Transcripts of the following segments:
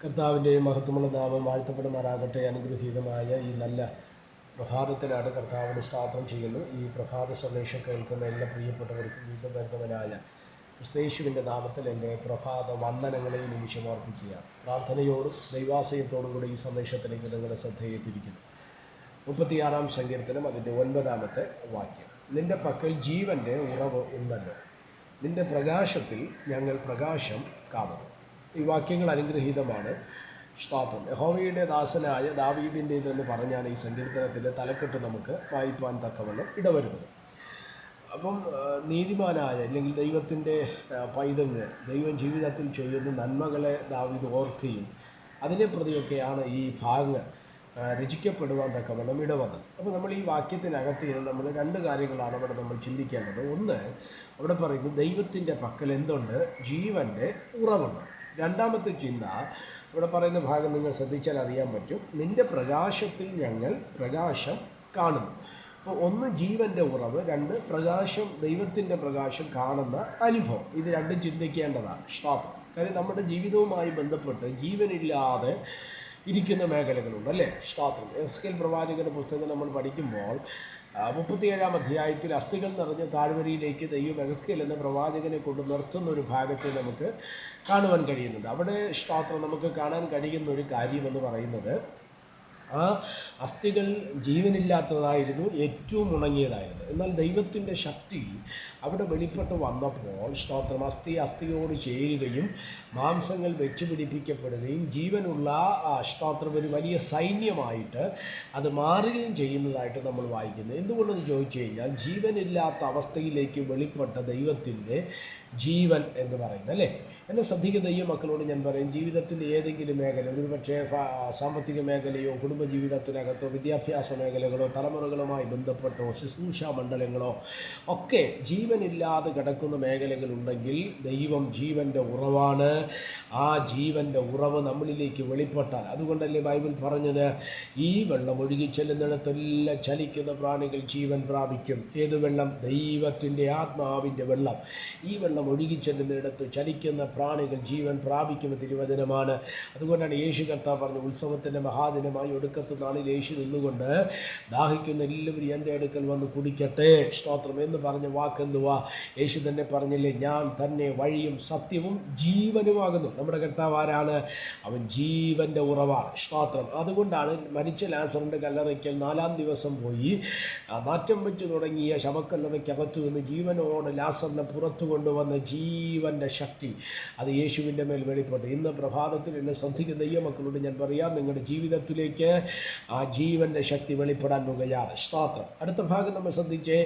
കർത്താവിൻ്റെ മഹത്വമുള്ള നാമം വാഴ്ത്തപ്പെടുമാറാകട്ടെ. അനുഗ്രഹീതമായ ഈ നല്ല പ്രഭാതത്തിനാണ് കർത്താവിന് സ്തോത്രം ചെയ്യുന്നു. ഈ പ്രഭാത സന്ദേശം കേൾക്കുന്ന എല്ലാ പ്രിയപ്പെട്ടവർക്കും വീണ്ടും വരുന്നവനായ ക്രിസ്തയേശുവിൻ്റെ നാമത്തിൽ എൻ്റെ പ്രഭാത വന്ദനങ്ങളെ നിമിഷം അർപ്പിക്കുക. പ്രാർത്ഥനയോടും ദൈവാശയത്തോടും കൂടി ഈ സന്ദേശത്തിലേക്ക് നിങ്ങളുടെ ശ്രദ്ധയെ തിരിക്കുന്നു. 36-ാം സങ്കീർത്തനം അതിൻ്റെ 9-ാമത്തെ വാക്യം. നിൻ്റെ പക്കൽ ജീവൻ്റെ ഉറവ് ഉണ്ടല്ലോ, നിൻ്റെ പ്രകാശത്തിൽ ഞങ്ങൾ പ്രകാശം കാണുന്നു. ഈ വാക്യങ്ങൾ അനുഗ്രഹീതമാണ്. സ്തോത്രം. യഹോവയുടെ ദാസനായ ദാവീദിൻ്റേതെന്ന് പറഞ്ഞാണ് ഈ സങ്കീർത്തനത്തിൻ്റെ തലക്കെട്ട് നമുക്ക് വായിപ്പാൻ തക്കവണ്ണം ഇടവരുന്നത്. അപ്പം നീതിമാനായ അല്ലെങ്കിൽ ദൈവത്തിൻ്റെ പൈതങ്ങൾ ദൈവം ജീവിതത്തിൽ ചെയ്യുന്ന നന്മകളെ ദാവീദ് ഓർക്കുകയും അതിനെ പ്രതിയൊക്കെയാണ് ഈ ഭാഗങ്ങൾ രചിക്കപ്പെടുവാൻ തക്കവണ്ണം ഇടവന്നത്. അപ്പോൾ നമ്മൾ ഈ വാക്യത്തിനകത്ത് നമ്മൾ രണ്ട് കാര്യങ്ങളാണ് അവിടെ നമ്മൾ ചിന്തിക്കേണ്ടത്. ഒന്ന്, അവിടെ പറയുന്നു ദൈവത്തിൻ്റെ പക്കൽ എന്തുണ്ട്? ജീവൻ്റെ ഉറവുണ്ട്. രണ്ടാമത്തെ ചിന്ത ഇവിടെ പറയുന്ന ഭാഗം നിങ്ങൾ ശ്രദ്ധിച്ചാൽ അറിയാൻ പറ്റും. നിൻ്റെ പ്രകാശത്തിൽ ഞങ്ങൾ പ്രകാശം കാണുന്നു. അപ്പോൾ ഒന്ന് ജീവൻ്റെ ഉറവ്, രണ്ട് പ്രകാശം, ദൈവത്തിൻ്റെ പ്രകാശം കാണുന്ന അനുഭവം. ഇത് രണ്ടും ചിന്തിക്കേണ്ടതാണ്. സ്തോത്രം. കാര്യം നമ്മുടെ ജീവിതവുമായി ബന്ധപ്പെട്ട് ജീവനില്ലാതെ ഇരിക്കുന്ന മേഖലകളുണ്ട്, അല്ലേ? സ്തോത്രം. എസ്കേൽ പ്രവാചകന്റെ പുസ്തകം നമ്മൾ പഠിക്കുമ്പോൾ 37-ാം അധ്യായത്തിൽ അസ്ഥികൾ നിറഞ്ഞ താഴ്വരയിലേക്ക് ദൈവം എസ്കേൽ എന്ന പ്രവാചകനെ കൊണ്ട് നിർത്തുന്ന ഒരു ഭാഗത്തെ നമുക്ക് കാണുവാൻ കഴിയുന്നുണ്ട്. അവിടെ സ്തോത്രം നമുക്ക് കാണാൻ കഴിയുന്ന ഒരു കാര്യമെന്ന് പറയുന്നത് ആ അസ്ഥികൾ ജീവനില്ലാത്തതായിരുന്നു, ഏറ്റവും ഉണങ്ങിയതായിരുന്നു. എന്നാൽ ദൈവത്തിൻ്റെ ശക്തി അവിടെ വെളിപ്പെട്ട് വന്നപ്പോൾ സ്തോത്രം അസ്ഥിയോട് ചേരുകയും മാംസങ്ങൾ വെച്ച് പിടിപ്പിക്കപ്പെടുകയും ജീവനുള്ള സ്തോത്രം ഒരു വലിയ സൈന്യമായിട്ട് അത് മാറുകയും ചെയ്യുന്നതായിട്ട് നമ്മൾ വായിക്കുന്നത്. എന്തുകൊണ്ടെന്ന് ചോദിച്ചു കഴിഞ്ഞാൽ ജീവനില്ലാത്ത അവസ്ഥയിലേക്ക് വെളിപ്പെട്ട ദൈവത്തിൻ്റെ ജീവൻ എന്ന് പറയുന്നത്, അല്ലേ? എന്നെ ശ്രദ്ധിക്കുന്ന ഈ മക്കളോട് ഞാൻ പറയും, ജീവിതത്തിൻ്റെ ഏതെങ്കിലും മേഖല, ഒരു പക്ഷേ സാമ്പത്തിക മേഖലയോ കുടുംബജീവിതത്തിനകത്തോ വിദ്യാഭ്യാസ മേഖലകളോ തലമുറകളുമായി ബന്ധപ്പെട്ടോ ശുശ്രൂഷ മണ്ഡലങ്ങളോ ഒക്കെ ജീവനില്ലാതെ കിടക്കുന്ന മേഖലകളുണ്ടെങ്കിൽ ദൈവം ജീവൻ്റെ ഉറവാണ്. ആ ജീവൻ്റെ ഉറവ് നമ്മളിലേക്ക് വെളിപ്പെട്ടാൽ, അതുകൊണ്ടല്ലേ ബൈബിൾ പറഞ്ഞത്, ഈ വെള്ളം ഒഴുകി ചെല്ലുന്നിടത്തെല്ലാം ചലിക്കുന്ന പ്രാണികൾ ജീവൻ പ്രാപിക്കും. ഏത് വെള്ളം? ദൈവത്തിൻ്റെ ആത്മാവിൻ്റെ വെള്ളം. ഈ വെള്ളം ഒഴുകി ചെല്ലുന്നിടത്ത് ചലിക്കുന്ന പ്രാണികൾ ജീവൻ പ്രാപിക്കുമെന്ന് തിരുവചനമാണ്. അതുകൊണ്ടാണ് യേശു കർത്താവ് പറഞ്ഞു, ഉത്സവത്തിൻ്റെ മഹാദിനമായി ഒടുക്കത്തെ നാളിൽ യേശു നിന്നുകൊണ്ട് ദാഹിക്കുന്ന എല്ലാവരും എൻ്റെ അടുക്കൽ വന്ന് കുടിക്കട്ടെ. സ്തോത്രം എന്ന് പറഞ്ഞ വാക്കെന്തുവാ? യേശു തന്നെ പറഞ്ഞില്ലേ, ഞാൻ തന്നെ വഴിയും സത്യവും ജീവനുമാകുന്നു. നമ്മുടെ കർത്താവ് ആരാണ്? അവൻ ജീവൻ്റെ ഉറവാണ്. സ്തോത്രം. അതുകൊണ്ടാണ് മരിച്ച ലാസറിൻ്റെ കല്ലറയ്ക്കൽ 4-ാം ദിവസം പോയി നാറ്റം വെച്ച് തുടങ്ങിയ ശവക്കല്ലറയ്ക്കകത്തു നിന്ന് ജീവനോട് ലാസറിനെ പുറത്തു കൊണ്ടുവന്ന ജീവൻ്റെ ശക്തി അത് യേശുവിൻ്റെ മേൽ വെളിപ്പെട്ടു. ഇന്ന് പ്രഭാതത്തിൽ എന്നെ ശ്രദ്ധിക്കുന്ന ദൈവമക്കളോട് ഞാൻ പറയാം, നിങ്ങളുടെ ജീവിതത്തിലേക്ക് ആ ജീവൻ്റെ ശക്തി വെളിപ്പെടാൻ പോകുകയാണ്. സ്തോത്രം. അടുത്ത ഭാഗം നമ്മൾ ശ്രദ്ധിച്ചേ,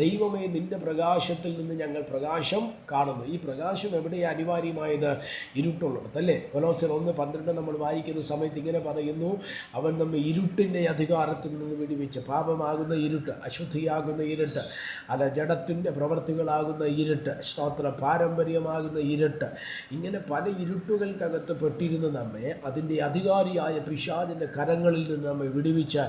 ദൈവമേ നിൻ്റെ പ്രകാശത്തിൽ നിന്ന് ഞങ്ങൾ പ്രകാശം കാണുന്നു. ഈ പ്രകാശം എവിടെയാണ് അനിവാര്യമായത്? ഇരുട്ടുള്ളിടത്തല്ലേ? കൊലോസ്യർ 1:12 നമ്മൾ വായിക്കുന്ന സമയത്ത് ഇങ്ങനെ പറയുന്നു, അവൻ നമ്മെ ഇരുട്ടിൻ്റെ അധികാരത്തിൽ നിന്ന് വിടുവിച്ച്, പാപമാകുന്ന ഇരുട്ട്, അശുദ്ധിയാകുന്ന ഇരുട്ട്, അല്ല ജഡത്തിൻ്റെ പ്രവൃത്തികളാകുന്ന ഇരുട്ട്, സ്തോത്രം, പാരമ്പര്യമാകുന്ന ഇരുട്ട്, ഇങ്ങനെ പല ഇരുട്ടുകൾക്കകത്ത് പെട്ടിരുന്ന നമ്മെ അതിൻ്റെ അധികാരിയായ പിശാചിൻ്റെ കരങ്ങളിൽ നിന്ന് നമ്മെ വിടുവിച്ച്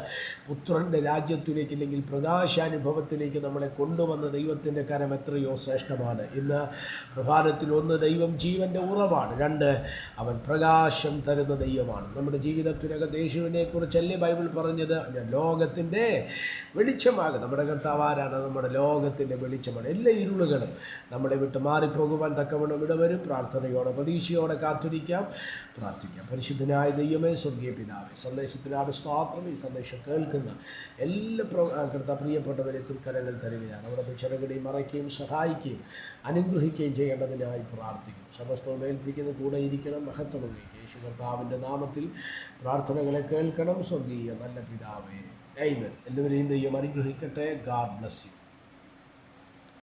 പുത്രൻ്റെ രാജ്യത്തിലേക്ക് അല്ലെങ്കിൽ പ്രകാശാനുഭവത്തിലേക്ക് നമ്മളെ കൊണ്ടുവന്ന ദൈവത്തിൻ്റെ കരം എത്രയോ ശ്രേഷ്ഠമാണ്. ഇന്ന് പ്രഭാതത്തിൽ ഒന്ന്, ദൈവം ജീവൻ്റെ ഉറവാണ്. രണ്ട്, അവൻ പ്രകാശം തരുന്ന ദൈവമാണ്. നമ്മുടെ ജീവിതത്തിനകത്ത് യേശുവിനെ കുറിച്ചല്ലേ ബൈബിൾ പറഞ്ഞത്, ഞാൻ ലോകത്തിൻ്റെ വെളിച്ചമാകും. നമ്മുടെ കർത്താവ് ആരാണ്? നമ്മുടെ ലോകത്തിൻ്റെ വെളിച്ചമാണ്. എല്ലാ ഇരുളുകളും നമ്മളെ വിട്ട് മാറിപ്പോകുവാൻ തക്കവണ്ണം ഇടവരും. പ്രാർത്ഥനയോടെ പ്രതീക്ഷയോടെ കാത്തിരിക്കാം, പ്രാർത്ഥിക്കാം. പരിശുദ്ധനായ ദൈവമേ, സ്വർഗീയ പിതാവേ, സന്ദേശത്തിനാണ് സ്തോത്രം. ഈ സന്ദേശം കേൾക്കുന്ന എല്ലാ പ്രിയപ്പെട്ടവരെ തൃക്കരങ്ങൾ തരികയാണ്. അവിടെ ചെറുകടിയും മറയ്ക്കുകയും സഹായിക്കുകയും അനുഗ്രഹിക്കുകയും ചെയ്യേണ്ടതിനായി പ്രാർത്ഥിക്കും. സമസ്തവും ഏൽപ്പിക്കുന്ന കൂടെ ഇരിക്കണം. മഹത്വം യേശു കർത്താവിൻ്റെ നാമത്തിൽ പ്രാർത്ഥനകളെ കേൾക്കണം. സ്വർഗീയ നല്ല പിതാവേ, ആമേൻ. എല്ലാവരെയും ദൈവം അനുഗ്രഹിക്കട്ടെ. God bless you.